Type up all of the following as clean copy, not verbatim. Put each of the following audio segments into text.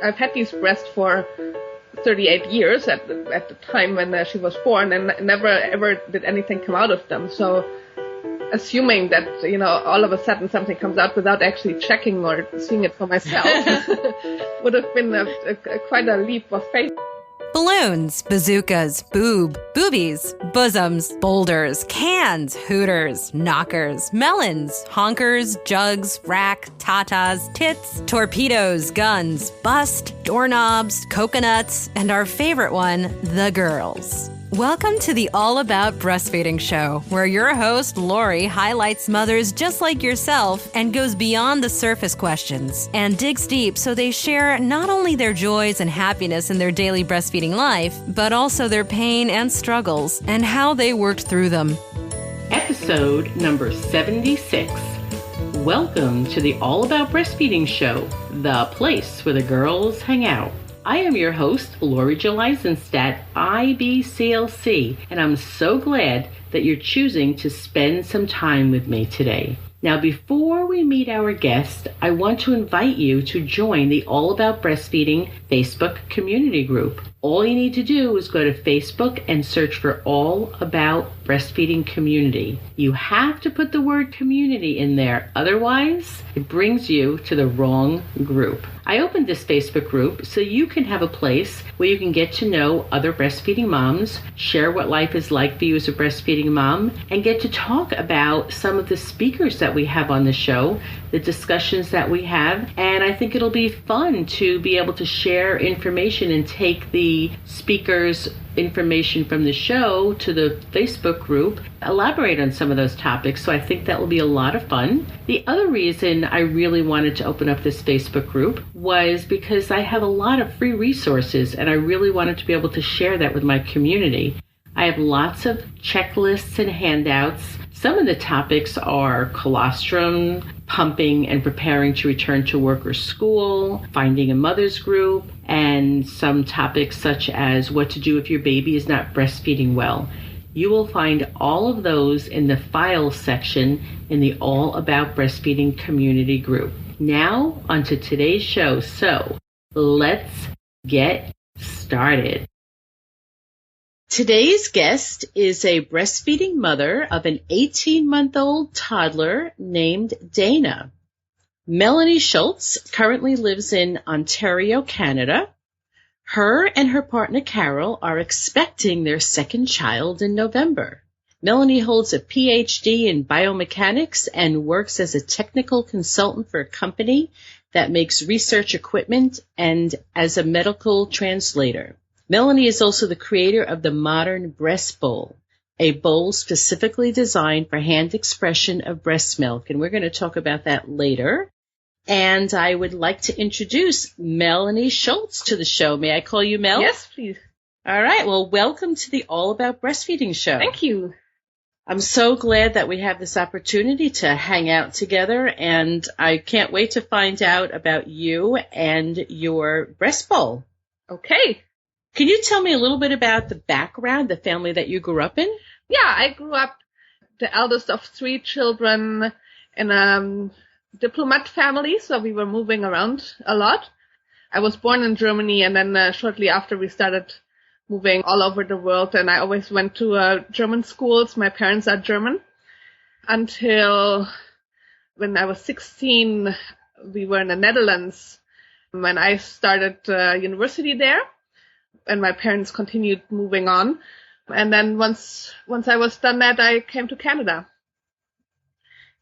I've had these breasts for 38 years at the time when she was born, and never ever did anything come out of them. So assuming that, all of a sudden something comes out without actually checking or seeing it for myself would have been quite a leap of faith. Balloons, bazookas, boobies, bosoms, boulders, cans, hooters, knockers, melons, honkers, jugs, rack, tatas, tits, torpedoes, guns, bust, doorknobs, coconuts, and our favorite one, the girls. Welcome to the All About Breastfeeding show, where your host, Lori, highlights mothers just like yourself and goes beyond the surface questions and digs deep so they share not only their joys and happiness in their daily breastfeeding life, but also their pain and struggles and how they worked through them. Episode number 76. Welcome to the All About Breastfeeding show, the place where the girls hang out. I am your host, Lori J. Eisenstadt, IBCLC, and I'm so glad that you're choosing to spend some time with me today. Now, before we meet our guest, I want to invite you to join the All About Breastfeeding Facebook community group. All you need to do is go to Facebook and search for All About Breastfeeding Community. You have to put the word community in there, otherwise it brings you to the wrong group. I opened this Facebook group so you can have a place where you can get to know other breastfeeding moms, share what life is like for you as a breastfeeding mom, and get to talk about some of the speakers that we have on the show, the discussions that we have, and I think it'll be fun to be able to share information and take the speakers' information from the show to the Facebook group, elaborate on some of those topics. So I think that will be a lot of fun. The other reason I really wanted to open up this Facebook group was because I have a lot of free resources and I really wanted to be able to share that with my community. I have lots of checklists and handouts. Some of the topics are colostrum, pumping and preparing to return to work or school, finding a mother's group, and some topics such as what to do if your baby is not breastfeeding well. You will find all of those in the files section in the All About Breastfeeding community group. Now, onto today's show. So, let's get started. Today's guest is a breastfeeding mother of an 18-month-old toddler named Dana. Melanie Scholz currently lives in Ontario, Canada. Her and her partner Carol are expecting their second child in November. Melanie holds a PhD in biomechanics and works as a technical consultant for a company that makes research equipment and as a medical translator. Melanie is also the creator of the Modern Breast Bowl, a bowl specifically designed for hand expression of breast milk, and we're going to talk about that later. And I would like to introduce Melanie Scholz to the show. May I call you Mel? Yes, please. All right. Well, welcome to the All About Breastfeeding show. Thank you. I'm so glad that we have this opportunity to hang out together, and I can't wait to find out about you and your breast bowl. Okay. Can you tell me a little bit about the background, the family that you grew up in? Yeah, I grew up the eldest of 3 children in a diplomat family, so we were moving around a lot. I was born in Germany, and then shortly after we started moving all over the world, and I always went to German schools. My parents are German. Until when I was 16, we were in the Netherlands when I started university there. And my parents continued moving on. And then once I was done that, I came to Canada,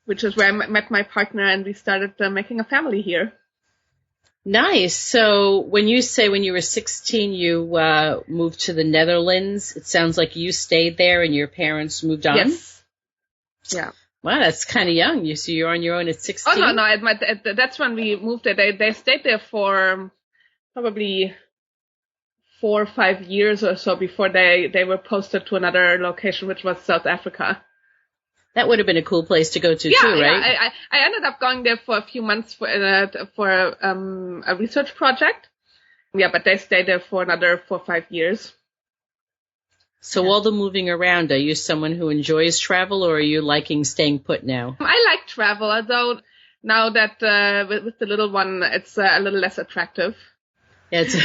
which is where I met my partner, and we started making a family here. Nice. So when you say when you were 16, you moved to the Netherlands, it sounds like you stayed there and your parents moved on? Yes. Yeah. Wow, that's kind of young. So you're on your own at 16? Oh, no. That's when we moved there. They stayed there for probably 4 or 5 years or so before they were posted to another location, which was South Africa. That would have been a cool place to go to, too, right? Yeah, I ended up going there for a few months for a research project. Yeah, but they stayed there for another 4 or 5 years. So all the moving around, are you someone who enjoys travel, or are you liking staying put now? I like travel, although now that with the little one, it's a little less attractive. It's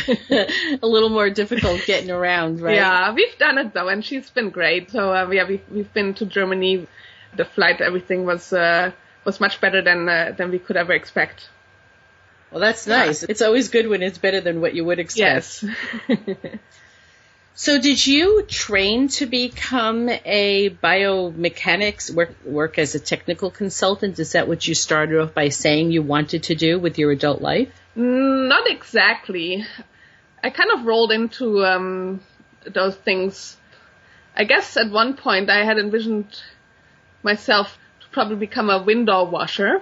a little more difficult getting around, right? Yeah, we've done it though, and she's been great. So we've been to Germany. The flight, everything was much better than we could ever expect. Well, that's nice. It's always good when it's better than what you would expect. Yes. So did you train to become a biomechanics, work as a technical consultant? Is that what you started off by saying you wanted to do with your adult life? Not exactly. I kind of rolled into those things. I guess at one point I had envisioned myself to probably become a window washer.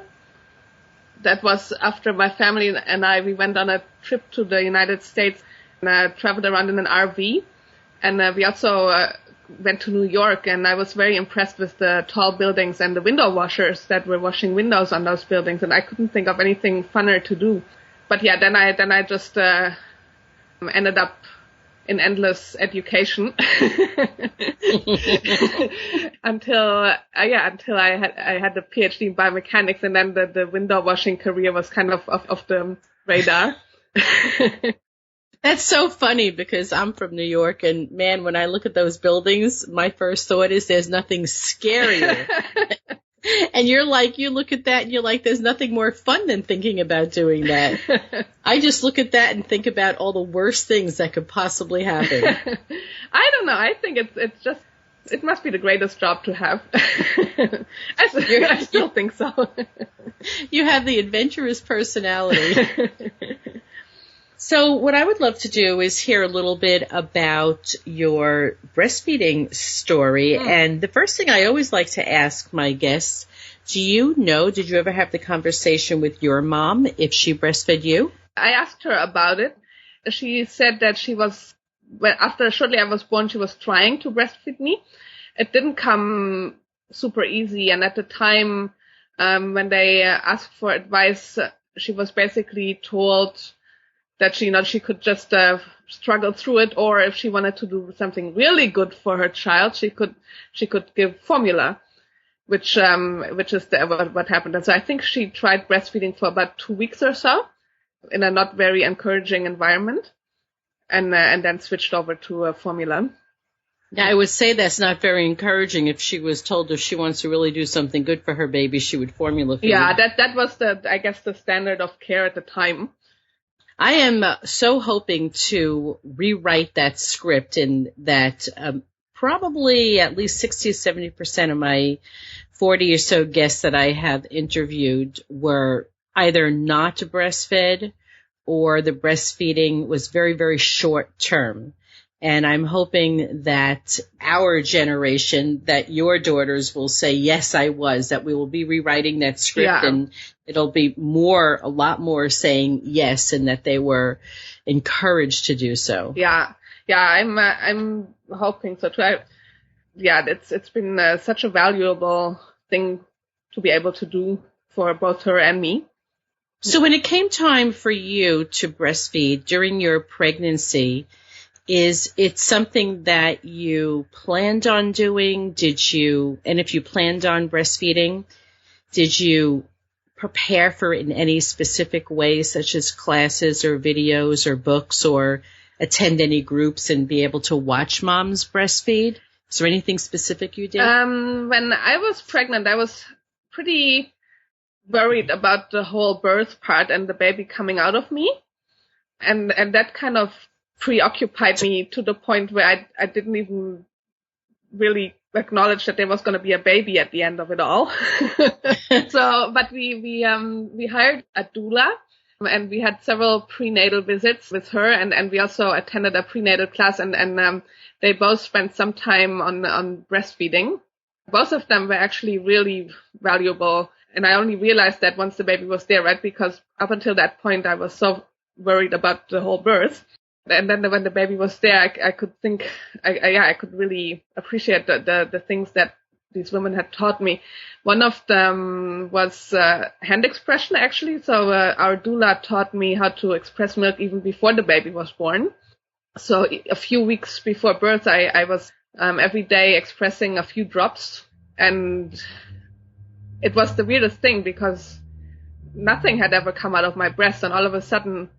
That was after my family and we went on a trip to the United States and traveled around in an RV. And we also went to New York, and I was very impressed with the tall buildings and the window washers that were washing windows on those buildings, and I couldn't think of anything funner to do. But yeah, then I just ended up in endless education until I had the PhD in biomechanics, and then the window washing career was kind of off the radar. That's so funny because I'm from New York, and man, when I look at those buildings, my first thought is there's nothing scarier. And you look at that and you're like, there's nothing more fun than thinking about doing that. I just look at that and think about all the worst things that could possibly happen. I don't know. I think it must be the greatest job to have. I still think so. You have the adventurous personality. So what I would love to do is hear a little bit about your breastfeeding story. And the first thing I always like to ask my guests, did you ever have the conversation with your mom if she breastfed you? I asked her about it. She said that shortly I was born, she was trying to breastfeed me. It didn't come super easy. And at the time, when they asked for advice, she was basically told that she could just struggle through it, or if she wanted to do something really good for her child, she could give formula, which is what happened. And so I think she tried breastfeeding for about 2 weeks or so in a not very encouraging environment, and then switched over to a formula. Now, I would say that's not very encouraging. If she was told if she wants to really do something good for her baby, she would formula feed. Yeah, that was the standard of care at the time. I am so hoping to rewrite that script, and that probably at least 60 to 70% of my 40 or so guests that I have interviewed were either not breastfed or the breastfeeding was very, very short term. And I'm hoping that our generation, that your daughters will say, yes, I was, that we will be rewriting that script, and it'll be a lot more saying yes, and that they were encouraged to do so. Yeah, I'm hoping so too. It's been such a valuable thing to be able to do for both her and me. So when it came time for you to breastfeed during your pregnancy, is it something that you planned on doing? And if you planned on breastfeeding, did you prepare for it in any specific way, such as classes or videos or books, or attend any groups and be able to watch moms breastfeed? Is there anything specific you did? When I was pregnant, I was pretty worried about the whole birth part and the baby coming out of me. And that kind of preoccupied me to the point where I didn't even really acknowledge that there was going to be a baby at the end of it all. But we hired a doula, and we had several prenatal visits with her, and we also attended a prenatal class, and they both spent some time on breastfeeding. Both of them were actually really valuable, and I only realized that once the baby was there, right? Because up until that point, I was so worried about the whole birth. And then when the baby was there, I could think, I could really appreciate the things that these women had taught me. One of them was hand expression, actually. So our doula taught me how to express milk even before the baby was born. So a few weeks before birth, I was every day expressing a few drops. And it was the weirdest thing because nothing had ever come out of my breast. And all of a sudden,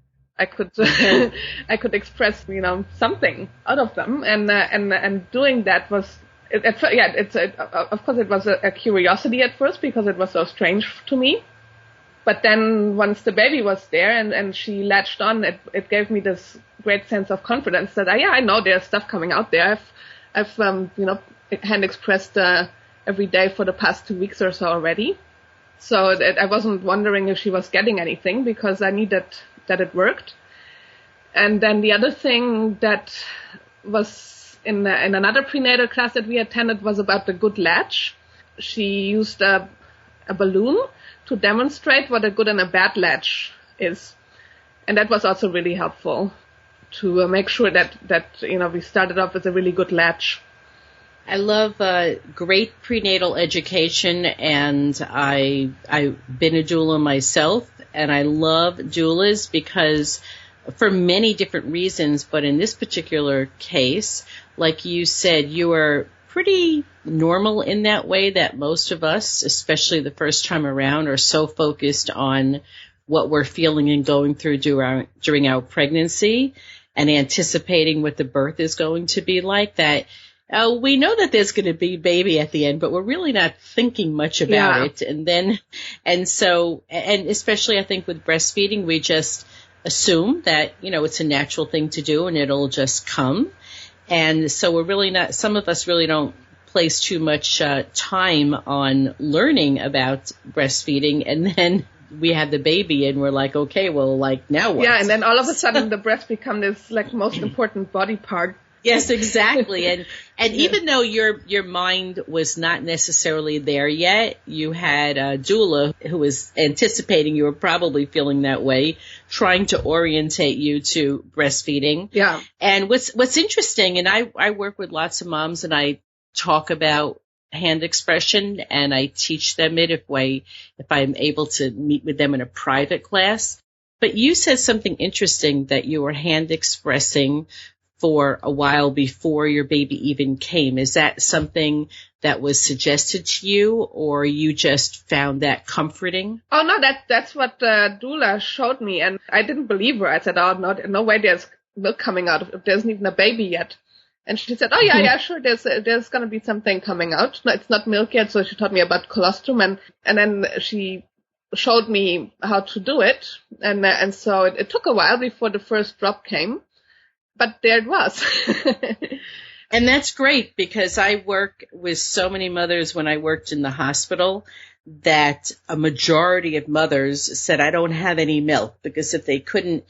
I could I could express something out of them, and doing that was of course it was a curiosity at first because it was so strange to me, but then once the baby was there and she latched on, it gave me this great sense of confidence that I know there's stuff coming out there. I've hand expressed every day for the past 2 weeks or so already. So I wasn't wondering if she was getting anything because I knew that it worked. And then the other thing that was in another prenatal class that we attended was about the good latch. She used a balloon to demonstrate what a good and a bad latch is. And that was also really helpful to make sure that we started off with a really good latch. I love great prenatal education, and I've been a doula myself, and I love doulas because for many different reasons, but in this particular case, like you said, you are pretty normal in that way that most of us, especially the first time around, are so focused on what we're feeling and going through during our pregnancy and anticipating what the birth is going to be like that. We know that there's going to be baby at the end, but we're really not thinking much about it. And especially I think with breastfeeding, we just assume that, it's a natural thing to do and it'll just come. And so we're really not, some of us really don't place too much time on learning about breastfeeding. And then we have the baby and we're like, okay, well, like now what? Yeah. And then all of a sudden the breast become this like most important body part. Yes, exactly. And even though your mind was not necessarily there yet, you had a doula who was anticipating you were probably feeling that way, trying to orientate you to breastfeeding. Yeah. And what's interesting, and I work with lots of moms and I talk about hand expression and I teach them it if I'm able to meet with them in a private class. But you said something interesting that you were hand expressing for a while before your baby even came. Is that something that was suggested to you, or you just found that comforting? Oh, no, that's what the doula showed me, and I didn't believe her. I said, oh, no way there's milk coming out. There isn't even a baby yet. And she said, oh, yeah, sure, there's going to be something coming out. No, it's not milk yet, so she taught me about colostrum, and then she showed me how to do it, and so it took a while before the first drop came. But there it was. And that's great because I work with so many mothers when I worked in the hospital that a majority of mothers said, I don't have any milk, because if they couldn't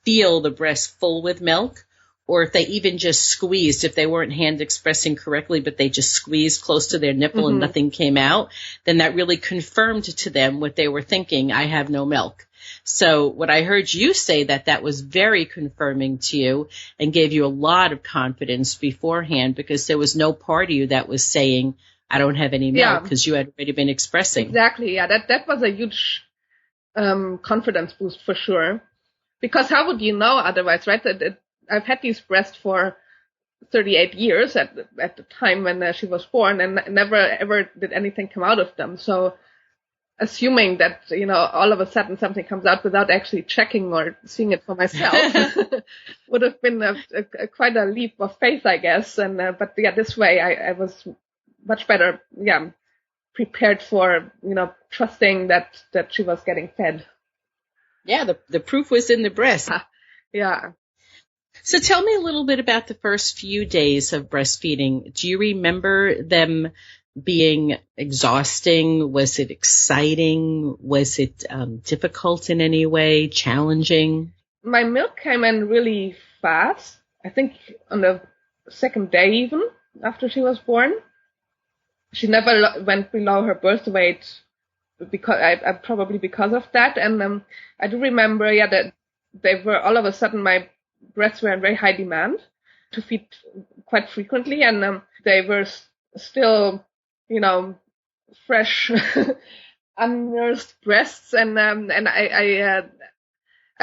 feel the breast full with milk, or if they even just squeezed, if they weren't hand expressing correctly, but they just squeezed close to their nipple and nothing came out, then that really confirmed to them what they were thinking, I have no milk. So what I heard you say that was very confirming to you and gave you a lot of confidence beforehand, because there was no part of you that was saying, I don't have any milk, because you had already been expressing. Exactly. Yeah, that was a huge confidence boost for sure. Because how would you know otherwise, right? I've had these breasts for 38 years at the time when she was born, and never ever did anything come out of them. So assuming that, all of a sudden something comes out without actually checking or seeing it for myself would have been quite a leap of faith, I guess. But this way I was much better, prepared for, trusting that she was getting fed. Yeah, the proof was in the breast. Yeah. So tell me a little bit about the first few days of breastfeeding. Do you remember them being exhausting? Was it exciting? Was it difficult in any way, challenging? My milk came in really fast. I think on the second day even, after she was born. She never went below her birth weight, probably because of that. And I do remember, that they were all of a sudden, my breasts were in very high demand to feed quite frequently, and they were still, fresh, unnursed breasts, and I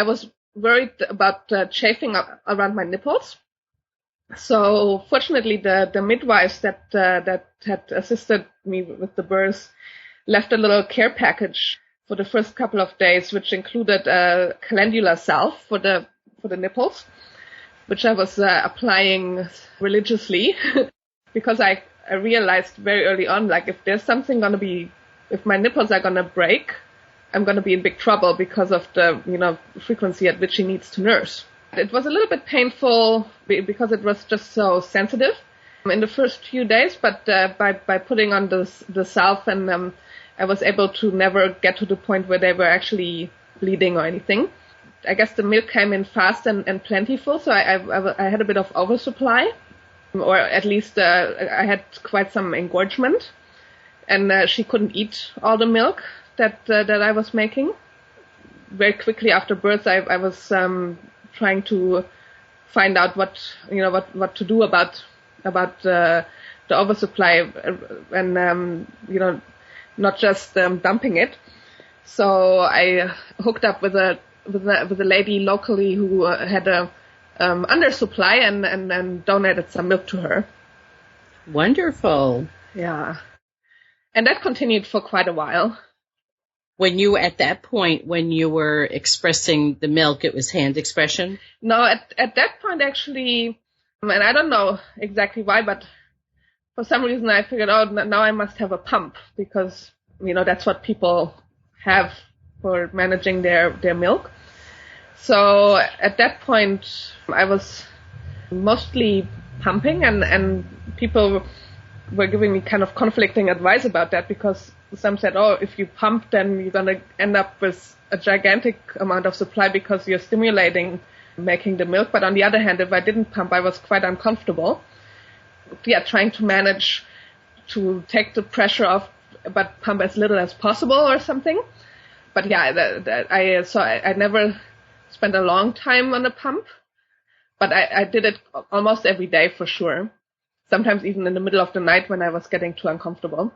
was worried about chafing around my nipples. So fortunately, the midwives that had assisted me with the birth left a little care package for the first couple of days, which included a calendula salve for the for the nipples, which I was applying religiously because I realized very early on, like, if my nipples are going to break, I'm going to be in big trouble because of the, frequency at which she needs to nurse. It was a little bit painful because it was just so sensitive in the first few days, but by putting on the salve, and I was able to never get to the point where they were actually bleeding or anything. I guess the milk came in fast and plentiful, so I had a bit of oversupply, or at least I had quite some engorgement, and she couldn't eat all the milk that I was making. Very quickly after birth, I was trying to find out what to do about the oversupply, and not just dumping it. So I hooked up with a lady locally who had a undersupply, and donated some milk to her. Wonderful. Yeah, and that continued for quite a while. When you, at that point, when you were expressing the milk, it was hand expression? No, at that point, actually, and I don't know exactly why, but for some reason I figured, now I must have a pump, because, that's what people have for managing their milk. So at that point, I was mostly pumping, and people were giving me kind of conflicting advice about that, because some said, if you pump, then you're going to end up with a gigantic amount of supply because you're stimulating making the milk. But on the other hand, if I didn't pump, I was quite uncomfortable. Yeah, trying to manage to take the pressure off, but pump as little as possible or something. But yeah, I never spent a long time on a pump, but I did it almost every day for sure. Sometimes even in the middle of the night when I was getting too uncomfortable.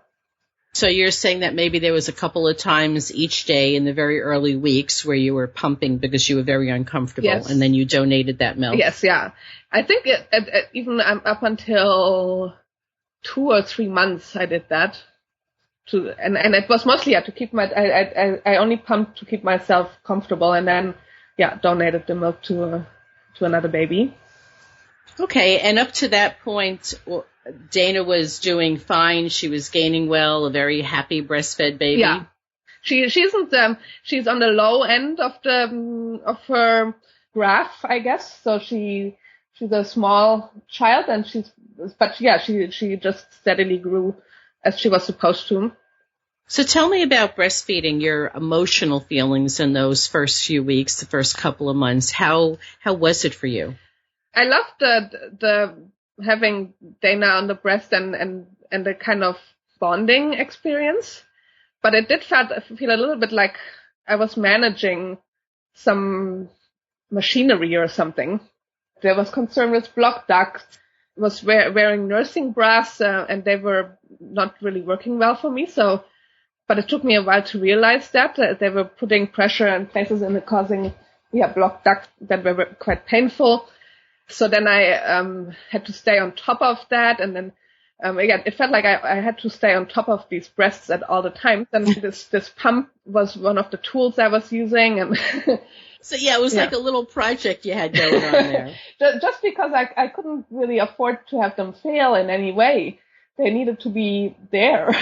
So you're saying that maybe there was a couple of times each day in the very early weeks where you were pumping because you were very uncomfortable, yes, and then you donated that milk? Yes, yeah. I think even up until 2 or 3 months I did that. And it was mostly to keep I only pumped to keep myself comfortable, and then donated the milk to another baby. Okay, and up to that point, Dana was doing fine. She was gaining well, a very happy breastfed baby. Yeah, she isn't. She's on the low end of her graph, I guess. So she's a small child, and she just steadily grew as she was supposed to. So tell me about breastfeeding, your emotional feelings in those first few weeks, the first couple of months. How was it for you? I loved the having Dana on the breast and the kind of bonding experience, but it did feel a little bit like I was managing some machinery or something. There was concern with blocked ducts, was wearing nursing bras, and they were not really working well for me. But it took me a while to realize that they were putting pressure in places and causing blocked ducts that were quite painful. So then I had to stay on top of that, and then again, it felt like I had to stay on top of these breasts at all the times. And this pump was one of the tools I was using, and so it was like a little project you had going on there. Just because I couldn't really afford to have them fail in any way. They needed to be there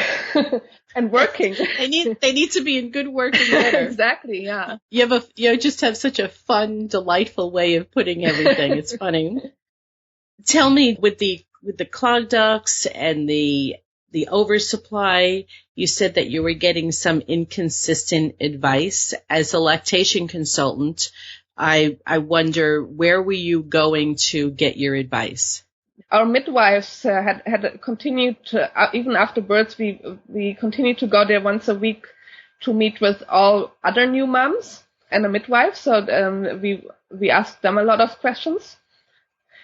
and working. They need to be in good working order. Exactly, yeah. You just have such a fun, delightful way of putting everything. It's funny. Tell me, with the clogged ducts and the oversupply, you said that you were getting some inconsistent advice. As a lactation consultant, I wonder, where were you going to get your advice? Our midwives had continued to, even after birth, we continued to go there once a week to meet with all other new moms and a midwife. So we asked them a lot of questions.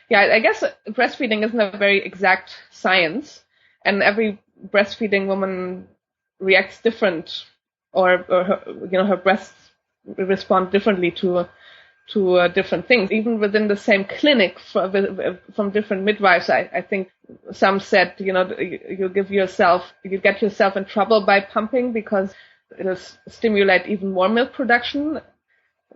Yeah, I guess breastfeeding isn't a very exact science, and every breastfeeding woman reacts different, or her breasts respond differently to different things, even within the same clinic from different midwives. I think some said, you get yourself in trouble by pumping because it'll stimulate even more milk production.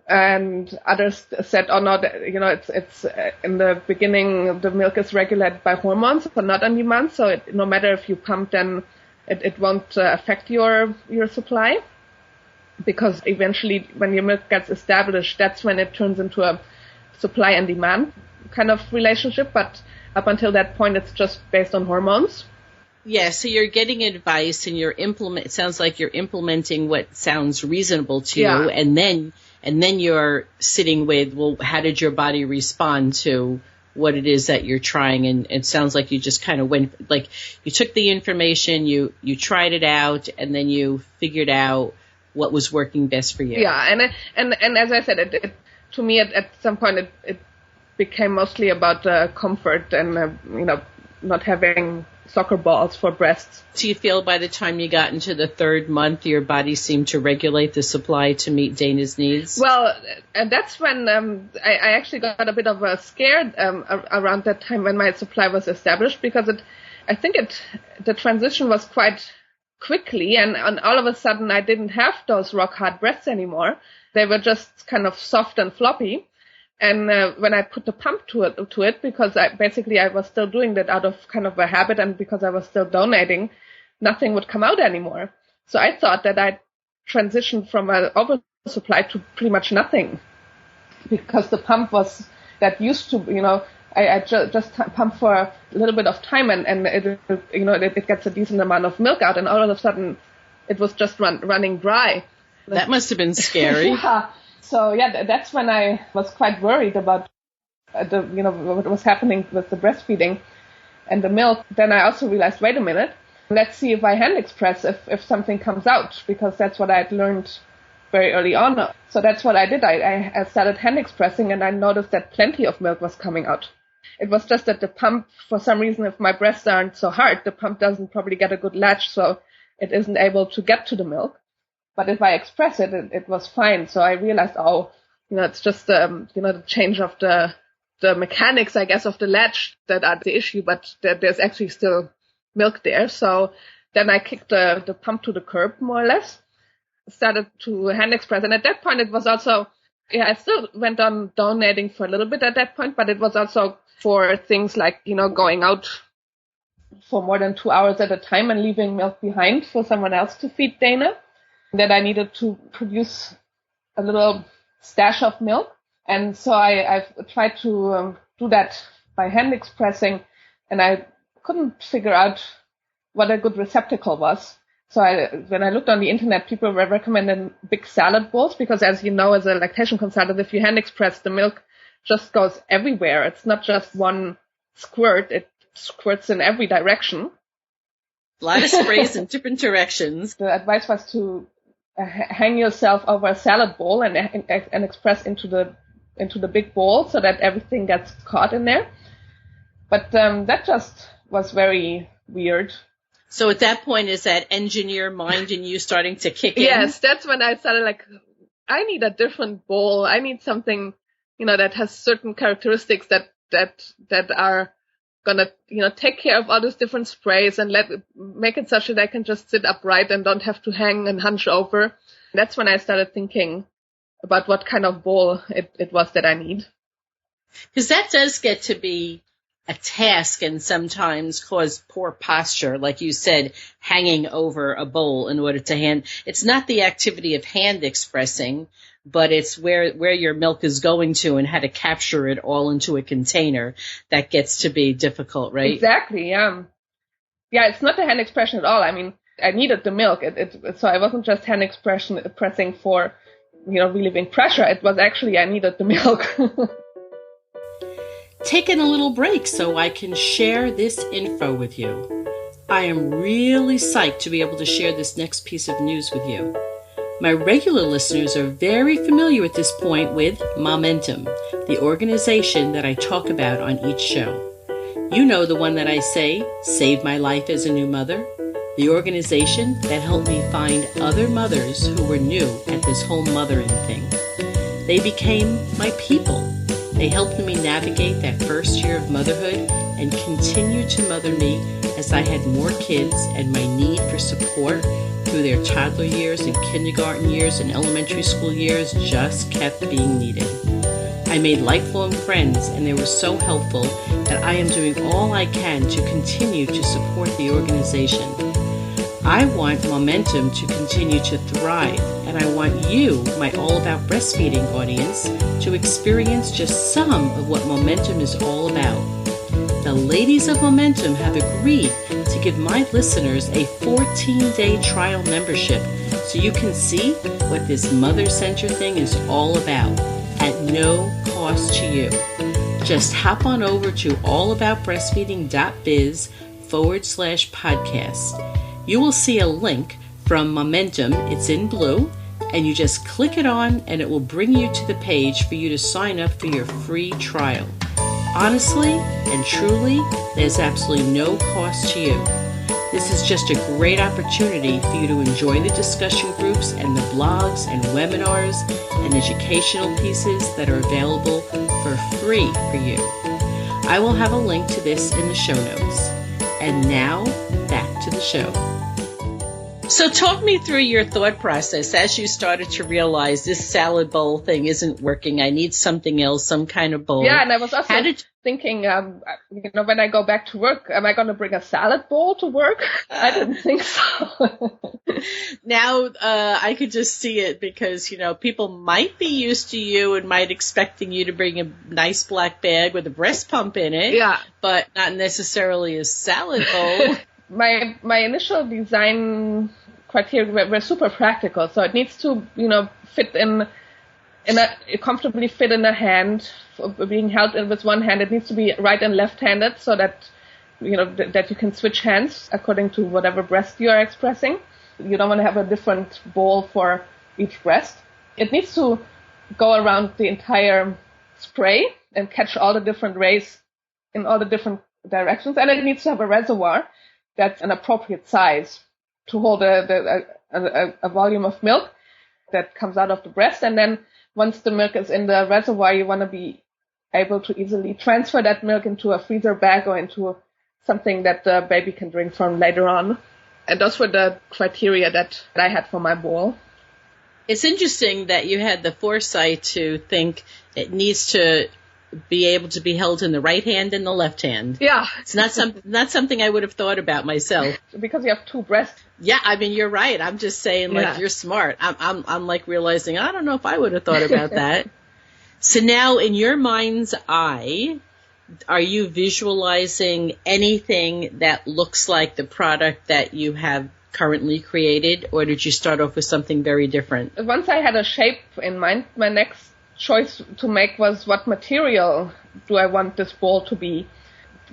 And others said, oh no, it's in the beginning, the milk is regulated by hormones, but not on demand. So no matter if you pump, then it won't affect your supply. Because eventually when your milk gets established, that's when it turns into a supply and demand kind of relationship. But up until that point, it's just based on hormones. Yeah, so you're getting advice and it sounds like you're implementing what sounds reasonable to you. And then you're sitting with, well, how did your body respond to what it is that you're trying? And it sounds like you just kind of went, like you took the information, you tried it out, and then you figured out what was working best for you. Yeah, and as I said, it to me at some point it became mostly about comfort and not having soccer balls for breasts. Do you feel by the time you got into the third month, your body seemed to regulate the supply to meet Dana's needs? Well, that's when I actually got a bit of a scare around that time when my supply was established, because the transition was quite quickly, and all of a sudden I didn't have those rock hard breasts anymore. They were just kind of soft and floppy. And when I put the pump to it, because I was still doing that out of kind of a habit, and because I was still donating, nothing would come out anymore. So I thought that I'd transitioned from an oversupply to pretty much nothing, because the pump was that used to, I just pump for a little bit of time, and it gets a decent amount of milk out, and all of a sudden it was just running dry. That must have been scary. Yeah. So that's when I was quite worried about what was happening with the breastfeeding and the milk. Then I also realized, wait a minute, let's see if I hand express if something comes out, because that's what I had learned very early on. So that's what I did. I started hand expressing, and I noticed that plenty of milk was coming out. It was just that the pump, for some reason, if my breasts aren't so hard, the pump doesn't probably get a good latch, so it isn't able to get to the milk. But if I express it was fine. So I realized, it's just the change of the mechanics, I guess, of the latch that are the issue, but there's actually still milk there. So then I kicked the pump to the curb, more or less, started to hand express. And at that point, it was also, I still went on donating for a little bit at that point, but it was also for things like, going out for more than 2 hours at a time and leaving milk behind for someone else to feed Dana, that I needed to produce a little stash of milk. And so I've tried to do that by hand expressing, and I couldn't figure out what a good receptacle was. So when I looked on the internet, people were recommending big salad bowls, because as you know, as a lactation consultant, if you hand express, the milk just goes everywhere. It's not just one squirt, it squirts in every direction. A lot of sprays in different directions. The advice was to hang yourself over a salad bowl and express into the big bowl so that everything gets caught in there. But that just was very weird. So at that point, is that engineer mind in you starting to kick in? Yes, that's when I started I need a different bowl. I need something, that has certain characteristics that are gonna, take care of all these different sprays and make it such that I can just sit upright and don't have to hang and hunch over. That's when I started thinking about what kind of bowl it was that I need. Because that does get to be a task and sometimes cause poor posture, like you said, hanging over a bowl in order to hand. It's not the activity of hand expressing, but it's where your milk is going to and how to capture it all into a container that gets to be difficult, right? Exactly, yeah. Yeah, it's not a hand expression at all. I mean, I needed the milk, so I wasn't just hand pressing for, relieving pressure. It was actually I needed the milk. Taking a little break so I can share this info with you. I am really psyched to be able to share this next piece of news with you. My regular listeners are very familiar at this point with Momentum, the organization that I talk about on each show. You know the one that I say saved my life as a new mother, the organization that helped me find other mothers who were new at this whole mothering thing. They became my people. They helped me navigate that first year of motherhood and continued to mother me as I had more kids, and my need for support through their toddler years and kindergarten years and elementary school years just kept being needed. I made lifelong friends, and they were so helpful that I am doing all I can to continue to support the organization. I want Momentum to continue to thrive, and I want you, my All About Breastfeeding audience, to experience just some of what Momentum is all about. The ladies of Momentum have agreed to give my listeners a 14-day trial membership so you can see what this mother-centered thing is all about at no cost to you. Just hop on over to allaboutbreastfeeding.biz/podcast. You will see a link from Momentum. It's in blue, and you just click it on and it will bring you to the page for you to sign up for your free trial. Honestly and truly, there's absolutely no cost to you. This is just a great opportunity for you to enjoy the discussion groups and the blogs and webinars and educational pieces that are available for free for you. I will have a link to this in the show notes. And now, back to the show. So talk me through your thought process as you started to realize this salad bowl thing isn't working. I need something else, some kind of bowl. Yeah, and I was also thinking, when I go back to work, am I going to bring a salad bowl to work? I didn't think so. Now I could just see it because, people might be used to you and might expecting you to bring a nice black bag with a breast pump in it. Yeah. But not necessarily a salad bowl. My initial design criteria were super practical, so it needs to, fit comfortably fit in a hand, being held in with one hand. It needs to be right and left-handed so that, that you can switch hands according to whatever breast you are expressing. You don't want to have a different bowl for each breast. It needs to go around the entire spray and catch all the different rays in all the different directions, and it needs to have a reservoir that's an appropriate size to hold a volume of milk that comes out of the breast. And then once the milk is in the reservoir, you want to be able to easily transfer that milk into a freezer bag or into something that the baby can drink from later on. And those were the criteria that I had for my bowl. It's interesting that you had the foresight to think it needs to be able to be held in the right hand and the left hand. Yeah. It's not something I would have thought about myself. Because you have two breasts. Yeah, I mean, you're right. I'm just saying, you're smart. I'm like realizing, I don't know if I would have thought about that. So now, in your mind's eye, are you visualizing anything that looks like the product that you have currently created, or did you start off with something very different? Once I had a shape in mind, my next choice to make was what material do I want this bowl to be.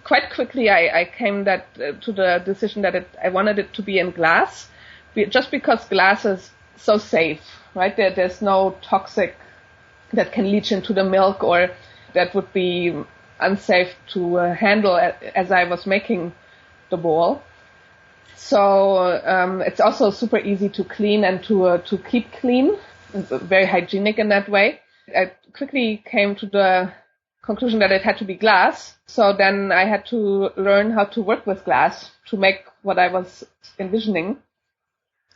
Quite quickly I came to the decision that I wanted it to be in glass, just because glass is so safe, right? There's no toxic that can leach into the milk or that would be unsafe to handle as I was making the bowl. So it's also super easy to clean and to keep clean. It's very hygienic in that way. I quickly came to the conclusion that it had to be glass. So then I had to learn how to work with glass to make what I was envisioning.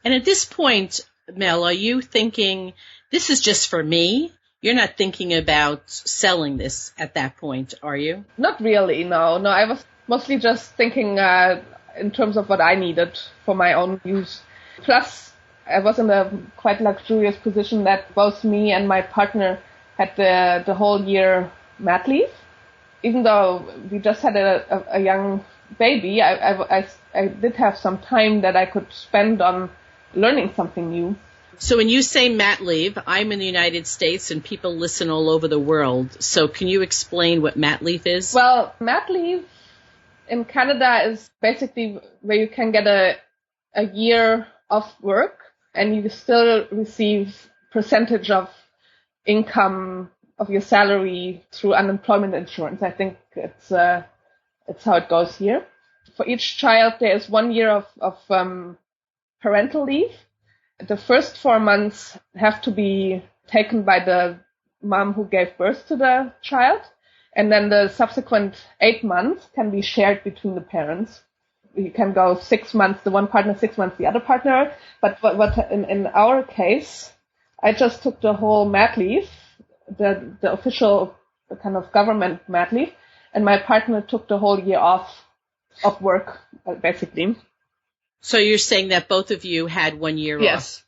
And at this point, Mel, are you thinking, this is just for me? You're not thinking about selling this at that point, are you? Not really, no. No, I was mostly just thinking in terms of what I needed for my own use. Plus, I was in a quite luxurious position that both me and my partner had the whole year mat leave. Even though we just had a young baby, I did have some time that I could spend on learning something new. So when you say mat leave, I'm in the United States and people listen all over the world. So can you explain what mat leave is? Well, mat leave in Canada is basically where you can get a year off work and you still receive percentage of income of your salary through unemployment insurance. I think it's how it goes here. For each child, there is 1 year of parental leave. The first 4 months have to be taken by the mom who gave birth to the child, and then the subsequent 8 months can be shared between the parents. you can go 6 months, the one partner, 6 months, the other partner. But what in our case, I just took the whole mat leave, the official kind of government mat leave, and my partner took the whole year off of work, basically. So you're saying that both of you had 1 year off? Yes.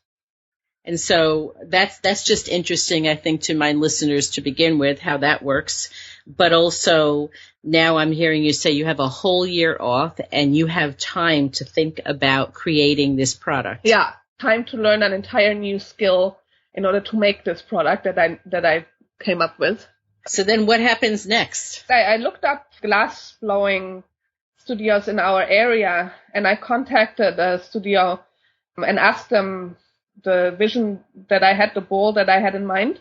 And so that's just interesting, I think, to my listeners to begin with, how that works. But also now I'm hearing you say you have a whole year off and you have time to think about creating this product. Yeah, time to learn an entire new skill in order to make this product that I came up with. So then what happens next? I looked up glass blowing studios in our area, and I contacted a studio and asked them the vision that I had, the bowl that I had in mind,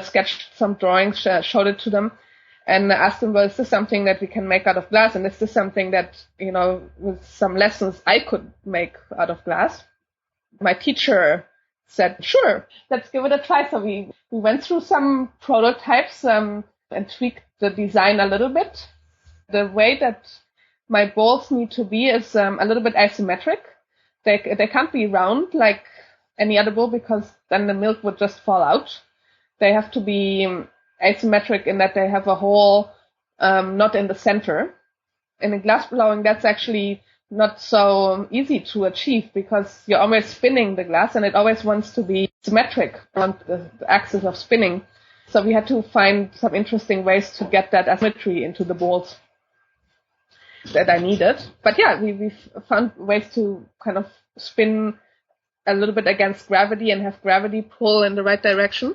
sketched some drawings, showed it to them, and asked them, well, is this something that we can make out of glass? And is this something that, with some lessons I could make out of glass? My teacher said, sure, let's give it a try. So we went through some prototypes and tweaked the design a little bit. The way that my bowls need to be is a little bit asymmetric. They can't be round like any other bowl because then the milk would just fall out. They have to be asymmetric in that they have a hole not in the center. And in glass blowing, that's actually not so easy to achieve because you're always spinning the glass and it always wants to be symmetric on the axis of spinning. So we had to find some interesting ways to get that asymmetry into the bowls that I needed. But yeah, we found ways to kind of spin a little bit against gravity and have gravity pull in the right direction.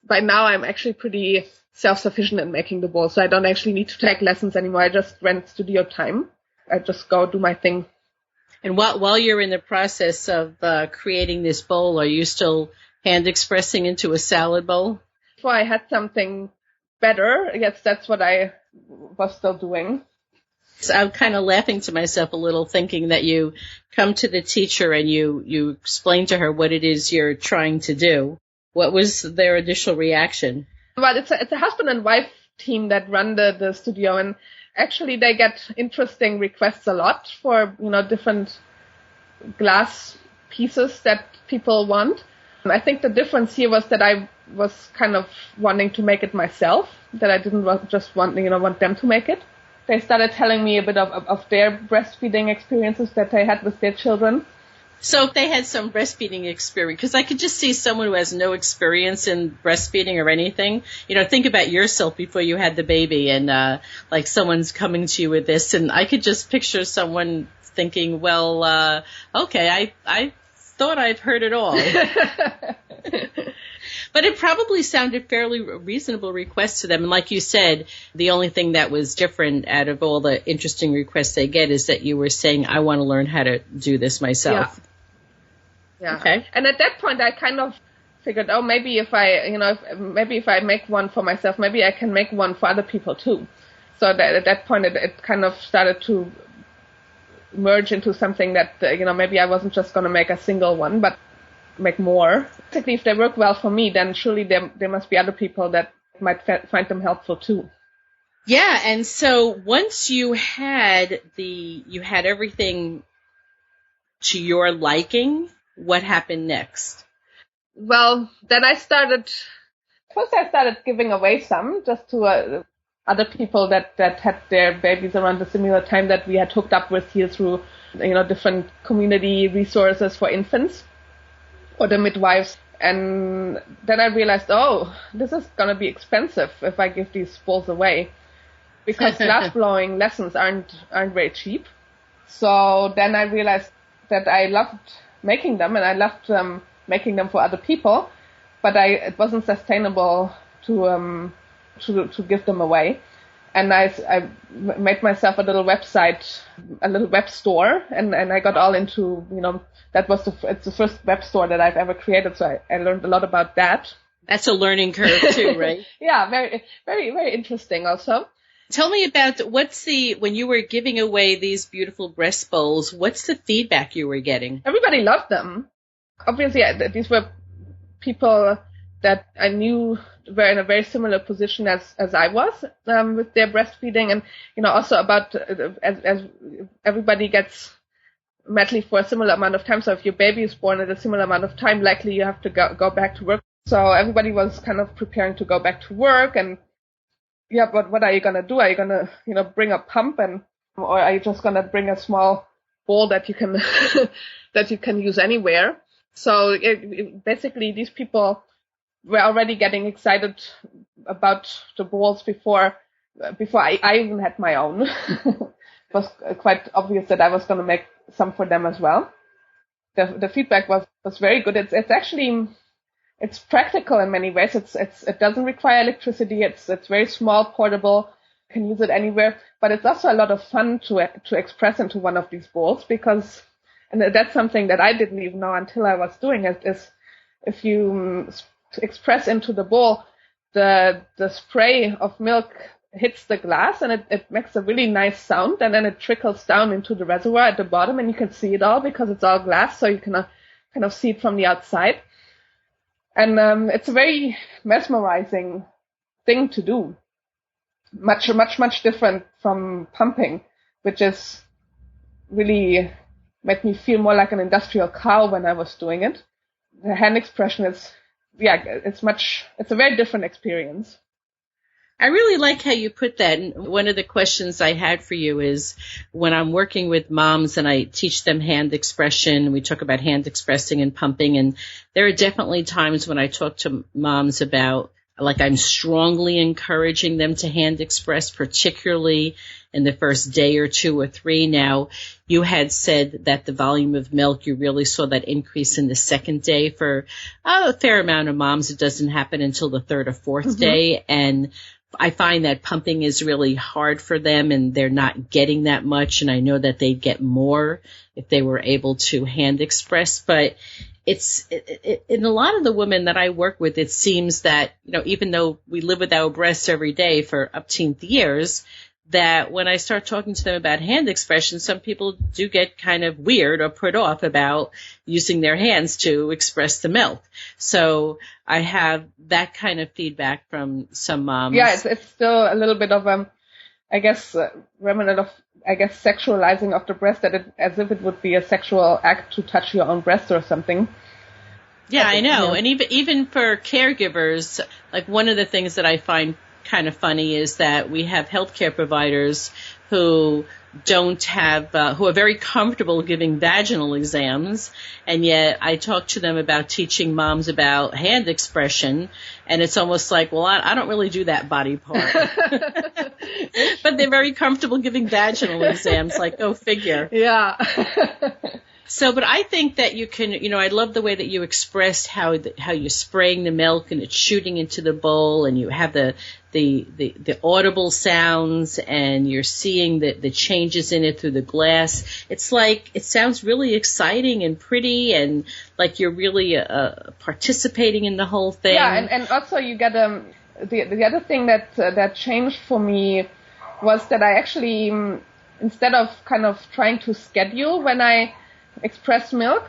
By now, I'm actually pretty self-sufficient in making the bowl, so I don't actually need to take lessons anymore. I just rent studio time. I just go do my thing. And while you're in the process of creating this bowl, are you still hand expressing into a salad bowl? Before I had something better, yes, that's what I was still doing. So I'm kind of laughing to myself a little, thinking that you come to the teacher and you explain to her what it is you're trying to do. What was their initial reaction? Well, it's a husband and wife team that run the studio, and actually they get interesting requests a lot for, different glass pieces that people want. I think the difference here was that I was kind of wanting to make it myself, that I didn't just want them to make it. They started telling me a bit of their breastfeeding experiences that they had with their children. So if they had some breastfeeding experience, because I could just see someone who has no experience in breastfeeding or anything, think about yourself before you had the baby and like someone's coming to you with this, and I could just picture someone thinking, well, okay, I thought I'd heard it all. But it probably sounded fairly reasonable request to them. And like you said, the only thing that was different out of all the interesting requests they get is that you were saying, I want to learn how to do this myself. Yeah. Okay. And at that point, I kind of figured, maybe if I make one for myself, maybe I can make one for other people too. So that at that point, it kind of started to merge into something that, maybe I wasn't just going to make a single one, but make more. Particularly if they work well for me, then surely there must be other people that might find them helpful too. Yeah, and so once you had everything to your liking, what happened next? Well, then I started giving away some just to other people that had their babies around the similar time that we had hooked up with here through, different community resources for infants or the midwives. And then I realized, this is going to be expensive if I give these bowls away, because glass blowing lessons aren't very cheap. So then I realized that I loved making them and I loved making them for other people, but it wasn't sustainable to give them away. And I made myself a little website, a little web store, and I got all into, it's the first web store that I've ever created, so I learned a lot about that. That's a learning curve too, right? Yeah, very, very, very interesting also. Tell me about when you were giving away these beautiful breast bowls, what's the feedback you were getting? Everybody loved them. Obviously, these were people that I knew were in a very similar position as I was with their breastfeeding, and also about as everybody gets medley for a similar amount of time. So if your baby is born at a similar amount of time, likely you have to go back to work. So everybody was kind of preparing to go back to work, and but what are you gonna do? Are you gonna bring a pump, or are you just gonna bring a small bowl that you can that you can use anywhere? So basically, these people were already getting excited about the bowls before I even had my own. It was quite obvious that I was going to make some for them as well. The feedback was very good. It's actually practical in many ways. It doesn't require electricity. It's very small, portable. You can use it anywhere. But it's also a lot of fun to express into one of these bowls, because, and that's something that I didn't even know until I was doing it, is if you express into the bowl, the spray of milk hits the glass, and it makes a really nice sound, and then it trickles down into the reservoir at the bottom, and you can see it all because it's all glass, so you can kind of see it from the outside. And it's a very mesmerizing thing to do. Much different from pumping, which is really made me feel more like an industrial cow when I was doing it. The hand expression is, it's a very different experience. I really like how you put that. And one of the questions I had for you is, when I'm working with moms and I teach them hand expression, we talk about hand expressing and pumping, and there are definitely times when I talk to moms about, like, I'm strongly encouraging them to hand express, particularly in the first day or 2 or 3. Now, you had said that the volume of milk, you really saw that increase in the second day. For a fair amount of moms, it doesn't happen until the 3rd or 4th day. And I find that pumping is really hard for them, and they're not getting that much. And I know that they'd get more if they were able to hand express. But in a lot of the women that I work with, it seems that, even though we live with our breasts every day for upteenth years, that when I start talking to them about hand expression, some people do get kind of weird or put off about using their hands to express the milk. So I have that kind of feedback from some moms. Yeah, it's still a little bit of remnant of, sexualizing of the breast, as if it would be a sexual act to touch your own breast or something. Yeah, I know. And even for caregivers, like, one of the things that I find kind of funny is that we have healthcare providers who who are very comfortable giving vaginal exams, and yet I talk to them about teaching moms about hand expression, and it's almost like, well, I don't really do that body part. But they're very comfortable giving vaginal exams, like, go figure. Yeah. So, but I think that you can, I love the way that you expressed how you're spraying the milk and it's shooting into the bowl, and you have the audible sounds, and you're seeing the changes in it through the glass. It's like, it sounds really exciting and pretty, and like you're really participating in the whole thing. Yeah, and also you get the other thing that changed for me was that I actually, instead of kind of trying to schedule when I expressed milk,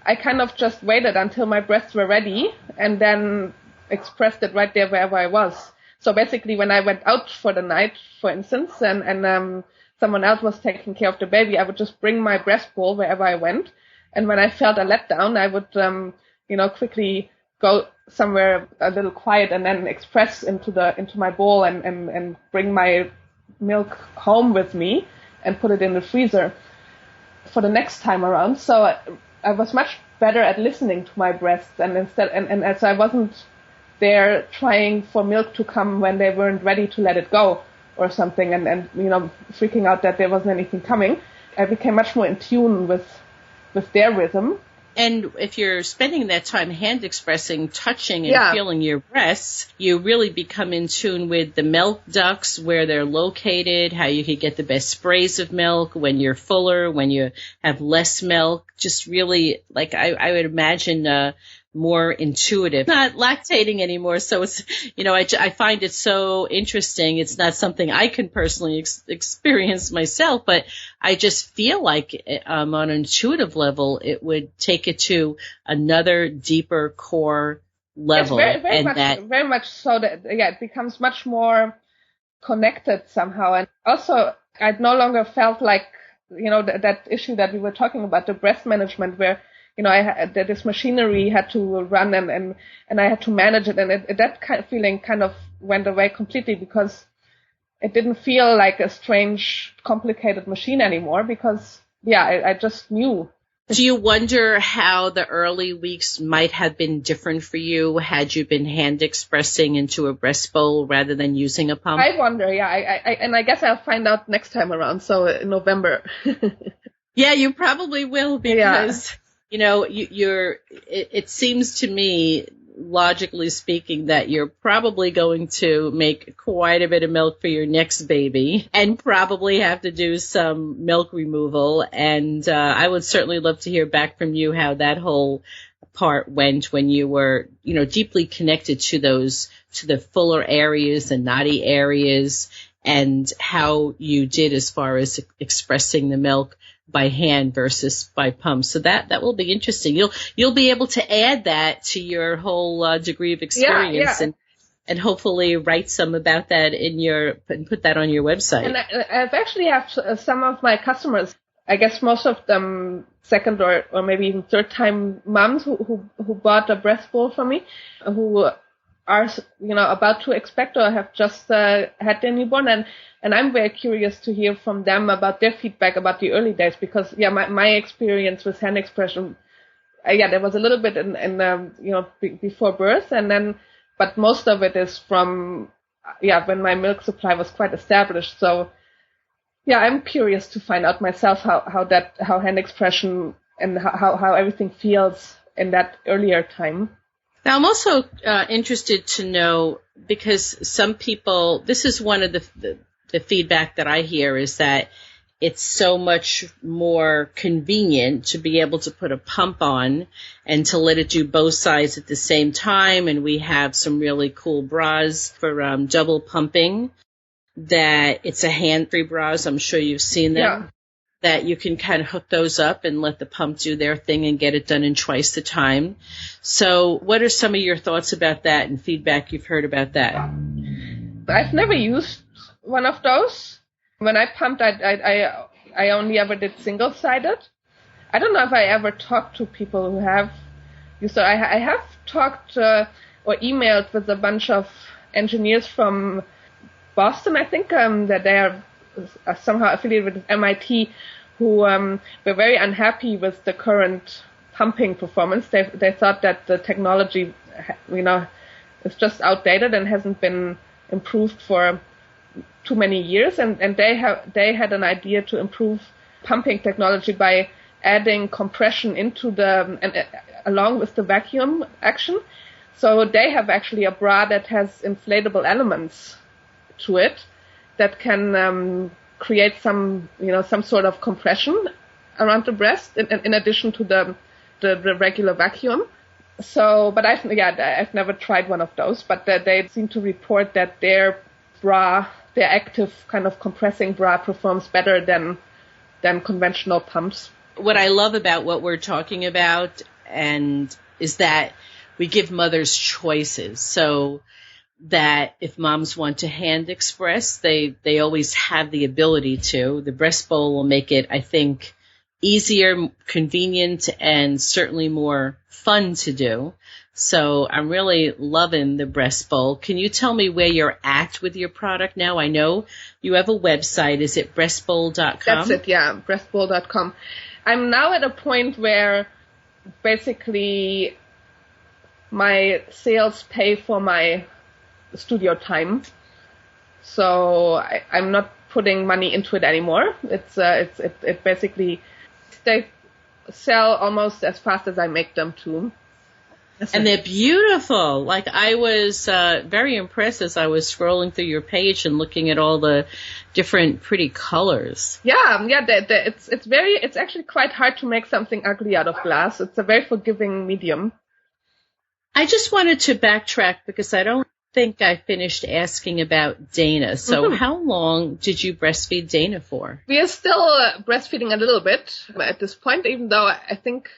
I kind of just waited until my breasts were ready and then expressed it right there wherever I was. So basically, when I went out for the night, for instance, and someone else was taking care of the baby, I would just bring my breast bowl wherever I went. And when I felt a letdown, I would quickly go somewhere a little quiet and then express into my bowl and bring my milk home with me and put it in the freezer for the next time around. So I was much better at listening to my breasts, and as I wasn't there trying for milk to come when they weren't ready to let it go or something, and freaking out that there wasn't anything coming. I became much more in tune with their rhythm. And if you're spending that time hand expressing, touching, and feeling your breasts, you really become in tune with the milk ducts, where they're located, how you could get the best sprays of milk, when you're fuller, when you have less milk. Just really, like, I would imagine more intuitive. Not lactating anymore, so it's, I find it so interesting. It's not something I can personally experience myself, but I just feel like on an intuitive level, it would take it to another deeper core level. It's very much so that, it becomes much more connected somehow. And also, I no longer felt like, that issue that we were talking about, the breast management, where, this machinery had to run and I had to manage it. And that kind of feeling kind of went away completely, because it didn't feel like a strange, complicated machine anymore, because, I just knew. Do you wonder how the early weeks might have been different for you had you been hand expressing into a breast bowl rather than using a pump? I wonder, and I guess I'll find out next time around, so in November. Yeah, you probably will, because, it seems to me, logically speaking, that you're probably going to make quite a bit of milk for your next baby and probably have to do some milk removal. And I would certainly love to hear back from you how that whole part went when you were, deeply connected to the fuller areas, the knotty areas, and how you did as far as expressing the milk by hand versus by pump. So that will be interesting. You'll be able to add that to your whole degree of experience and hopefully write some about that and put that on your website. And I've actually have some of my customers, I guess most of them second or maybe even third time moms who bought a breast bowl from me, who are, about to expect or have just had their newborn. And I'm very curious to hear from them about their feedback about the early days, because, my experience with hand expression, there was a little bit before birth, and then, but most of it is from, when my milk supply was quite established. So, I'm curious to find out myself how hand expression and how everything feels in that earlier time. Now, I'm also interested to know, because some people, this is one of the feedback that I hear, is that it's so much more convenient to be able to put a pump on and to let it do both sides at the same time. And we have some really cool bras for double pumping, that it's a hand-free bras. I'm sure you've seen them. Yeah. That you can kind of hook those up and let the pump do their thing and get it done in twice the time. So what are some of your thoughts about that and feedback you've heard about that? I've never used one of those. When I pumped, I only ever did single-sided. I don't know if I ever talked to people who have used it. I have talked or emailed with a bunch of engineers from Boston, I think, that they are somehow affiliated with MIT, who were very unhappy with the current pumping performance. They thought that the technology, is just outdated and hasn't been improved for too many years. And they had an idea to improve pumping technology by adding compression into along with the vacuum action. So they have actually a bra that has inflatable elements to it that can create some sort of compression around the breast in addition to the regular vacuum. So, but I've never tried one of those, but they seem to report that their active kind of compressing bra performs better than conventional pumps. What I love about what we're talking about is that we give mothers choices. So that if moms want to hand express, they always have the ability to. The breast bowl will make it, I think, easier, convenient, and certainly more fun to do. So I'm really loving the breast bowl. Can you tell me where you're at with your product now? I know you have a website. Is it breastbowl.com? That's it, yeah, breastbowl.com. I'm now at a point where basically my sales pay for my studio time, so I'm not putting money into it anymore. It basically, they sell almost as fast as I make them too. And they're beautiful. Like, I was very impressed as I was scrolling through your page and looking at all the different pretty colors. It's actually quite hard to make something ugly out of glass. It's a very forgiving medium. I just wanted to backtrack because I don't think I finished asking about Dana. So how long did you breastfeed Dana for? We are still breastfeeding a little bit at this point, even though I think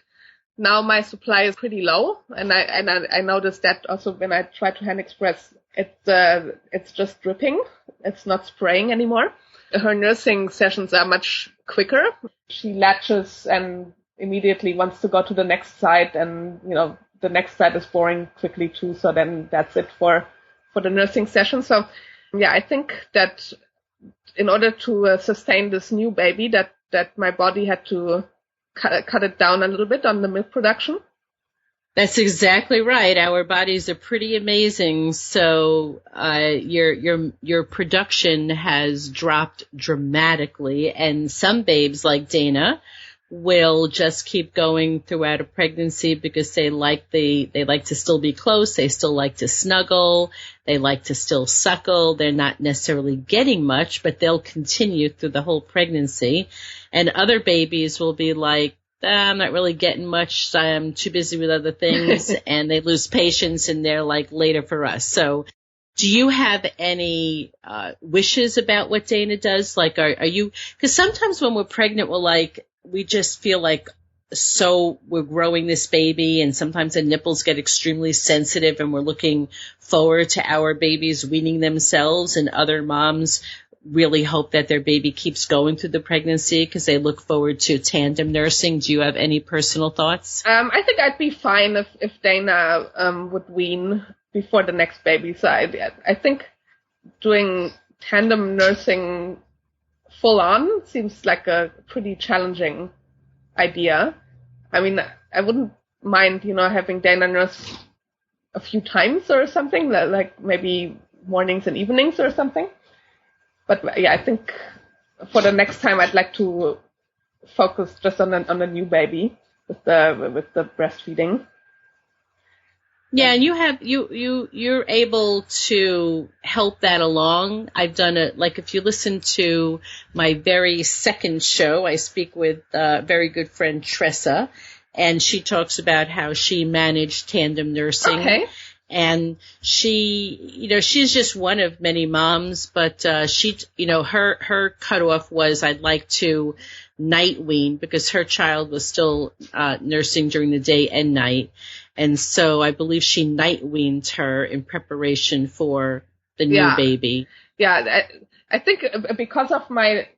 now my supply is pretty low, and I noticed that also when I try to hand express, it's just dripping. It's not spraying anymore. Her nursing sessions are much quicker. She latches and immediately wants to go to the next site, and the next site is boring quickly too. So then that's it for the nursing session. So yeah, I think that in order to sustain this new baby, that my body had to cut it down a little bit on the milk production. That's exactly right. Our bodies are pretty amazing. So your production has dropped dramatically, and some babes like Dana will just keep going throughout a pregnancy because they like to still be close, they still like to snuggle, they like to still suckle. They're not necessarily getting much, but they'll continue through the whole pregnancy. And other babies will be like, I'm not really getting much, I'm too busy with other things, and they lose patience and they're like later for us. So do you have any wishes about what Dana does? Like, are you, because sometimes when we're pregnant, we just feel like we're growing this baby, and sometimes the nipples get extremely sensitive and we're looking forward to our babies weaning themselves, and other moms really hope that their baby keeps going through the pregnancy because they look forward to tandem nursing. Do you have any personal thoughts? I think I'd be fine if Dana would wean before the next baby. So I think doing tandem nursing full on seems like a pretty challenging idea. I mean, I wouldn't mind, having Dana nurse a few times or something, like maybe mornings and evenings or something. But yeah, I think for the next time I'd like to focus just on the new baby with the breastfeeding. Yeah, and you're able to help that along. I've done it, like if you listen to my very second show, I speak with a very good friend Tressa, and she talks about how she managed tandem nursing. Okay. And she's just one of many moms, but her cutoff was I'd like to night wean because her child was still nursing during the day and night. And so I believe she night weaned her in preparation for the new baby. Yeah, I think because of my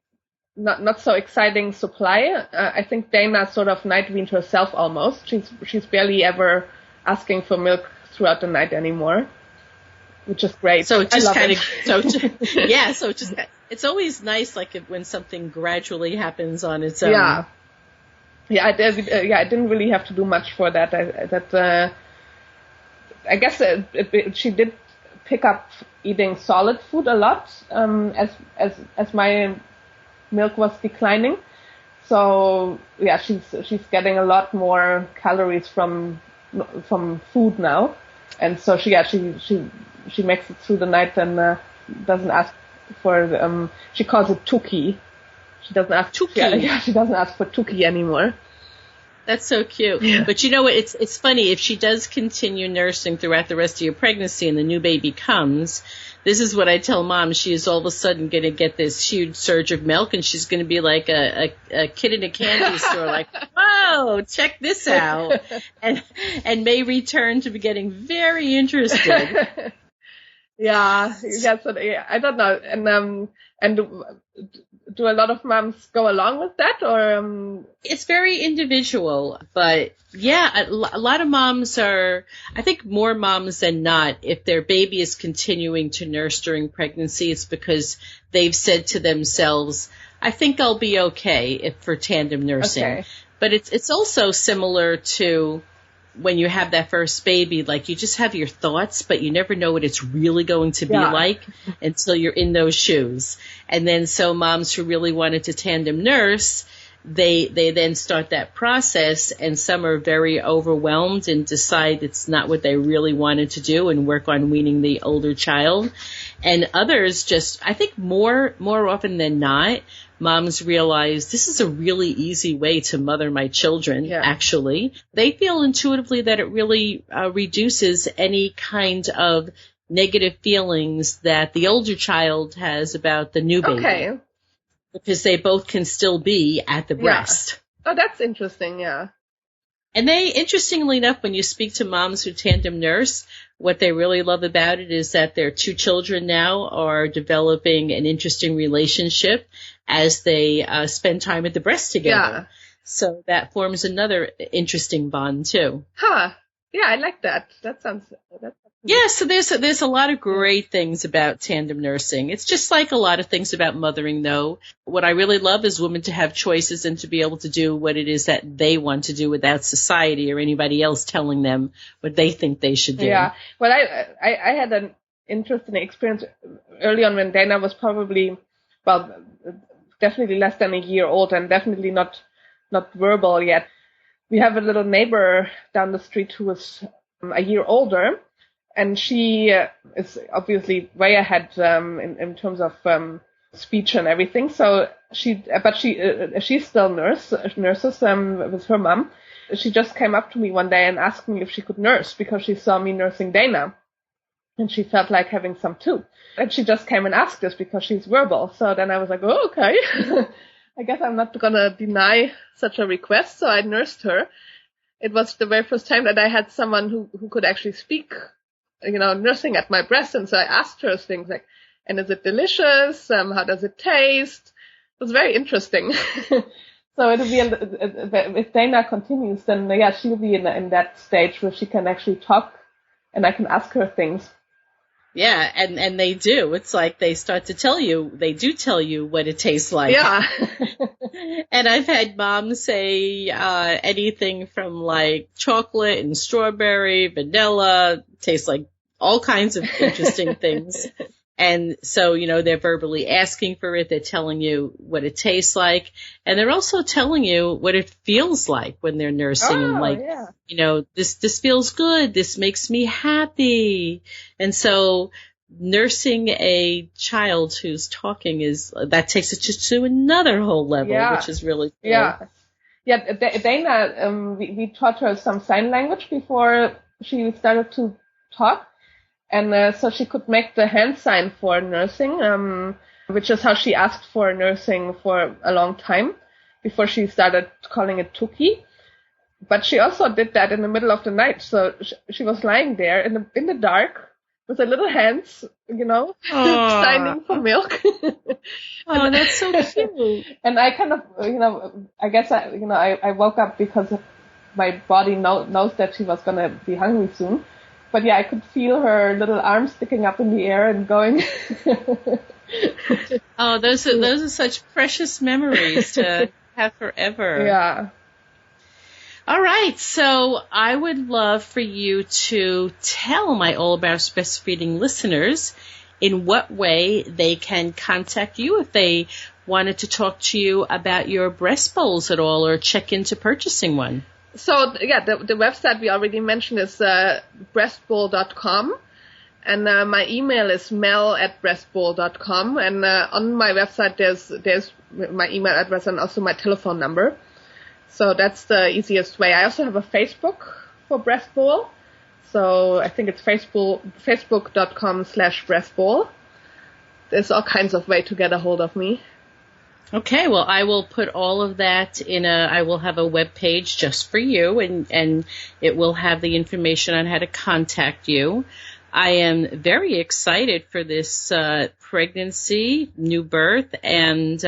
not so exciting supply, I think Dana sort of night weaned herself almost. She's barely ever asking for milk throughout the night anymore, which is great. So it just it's always nice, like when something gradually happens on its own. I didn't really have to do much for that. I guess she did pick up eating solid food a lot as my milk was declining. So yeah, she's getting a lot more calories from food now, and so she makes it through the night and doesn't ask for she calls it tuki. She doesn't ask tuki. She doesn't ask for tuki anymore. That's so cute. Yeah. But you know what? It's funny, if she does continue nursing throughout the rest of your pregnancy and the new baby comes, this is what I tell mom. She is all of a sudden going to get this huge surge of milk, and she's going to be like a kid in a candy store, like, whoa, check this out, and may return to be getting very interested. Yeah, I don't know. And do a lot of moms go along with that, or? It's very individual, but yeah, a lot of moms I think more moms than not, if their baby is continuing to nurse during pregnancy, it's because they've said to themselves, I think I'll be okay for tandem nursing. Okay. But it's also similar to when you have that first baby, like you just have your thoughts, but you never know what it's really going to be like until you're in those shoes. And then so moms who really wanted to tandem nurse, they then start that process, and some are very overwhelmed and decide it's not what they really wanted to do and work on weaning the older child. And others just, I think more often than not, moms realize this is a really easy way to mother my children, actually. They feel intuitively that it really reduces any kind of negative feelings that the older child has about the new baby. Okay. Because they both can still be at the breast. Oh, that's interesting, yeah. And they, interestingly enough, when you speak to moms who tandem nurse, what they really love about it is that their two children now are developing an interesting relationship as they spend time at the breast together. Yeah. So that forms another interesting bond too. Huh. Yeah, I like that. That sounds. Yeah, so there's a lot of great things about tandem nursing. It's just like a lot of things about mothering, though. What I really love is women to have choices and to be able to do what it is that they want to do without society or anybody else telling them what they think they should do. Yeah. Well, I had an interesting experience early on when Dana was probably, well, definitely less than a year old and definitely not verbal yet. We have a little neighbor down the street who was a year older. And she is obviously way ahead in terms of speech and everything. So she's still nurses with her mom. She just came up to me one day and asked me if she could nurse because she saw me nursing Dana, and she felt like having some too. And she just came and asked us because she's verbal. So then I was like, oh, okay. I guess I'm not gonna deny such a request. So I nursed her. It was the very first time that I had someone who could actually speak, nursing at my breast. And so I asked her things like, and is it delicious? How does it taste? It was very interesting. So it'll be, if Dana continues, then yeah, she'll be in that stage where she can actually talk and I can ask her things. Yeah, and they do. It's like they start to tell you, they do tell you what it tastes like. Yeah. And I've had moms say anything from like chocolate and strawberry, vanilla, tastes like all kinds of interesting things. And so, they're verbally asking for it. They're telling you what it tastes like. And they're also telling you what it feels like when they're nursing. And like, yeah. This feels good. This makes me happy. And so nursing a child who's talking that takes it just to another whole level, which is really cool. Yeah. Yeah. Dana, we taught her some sign language before she started to talk. And so she could make the hand sign for nursing, which is how she asked for nursing for a long time before she started calling it Tuki. But she also did that in the middle of the night. So she was lying there in the dark with her little hands, signing for milk. Oh, that's so cute. And I kind of, I guess I woke up because my body knows that she was going to be hungry soon. But yeah, I could feel her little arms sticking up in the air and going. Oh, those are such precious memories to have forever. Yeah. All right, so I would love for you to tell my All About Breastfeeding listeners in what way they can contact you if they wanted to talk to you about your breast bowls at all or check into purchasing one. So, yeah, the website we already mentioned is breastbowl.com. And my email is mel@breastbowl.com. And on my website, there's my email address and also my telephone number. So that's the easiest way. I also have a Facebook for Breast Bowl. So I think it's facebook.com/breastbowl. There's all kinds of ways to get a hold of me. Okay, well, I will put all of that I will have a web page just for you, and it will have the information on how to contact you. I am very excited for this pregnancy, new birth, and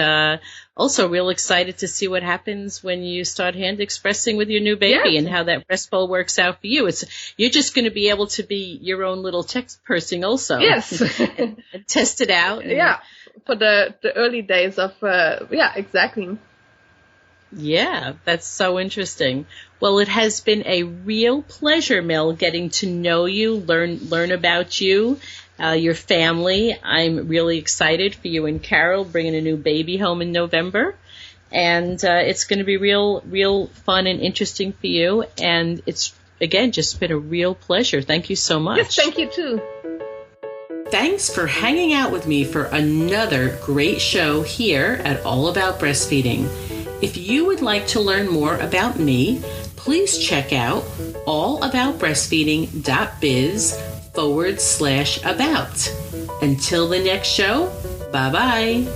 also real excited to see what happens when you start hand expressing with your new baby and how that breast bowl works out for you. You're just going to be able to be your own little tech person also. Yes. and test it out. For the early days of, exactly. Yeah, that's so interesting. Well, it has been a real pleasure, Mel, getting to know you, learn about you, your family. I'm really excited for you and Carol bringing a new baby home in November. And it's going to be real fun and interesting for you. And it's, again, just been a real pleasure. Thank you so much. Yes, thank you, too. Thanks for hanging out with me for another great show here at All About Breastfeeding. If you would like to learn more about me, please check out allaboutbreastfeeding.biz/about. Until the next show, bye-bye.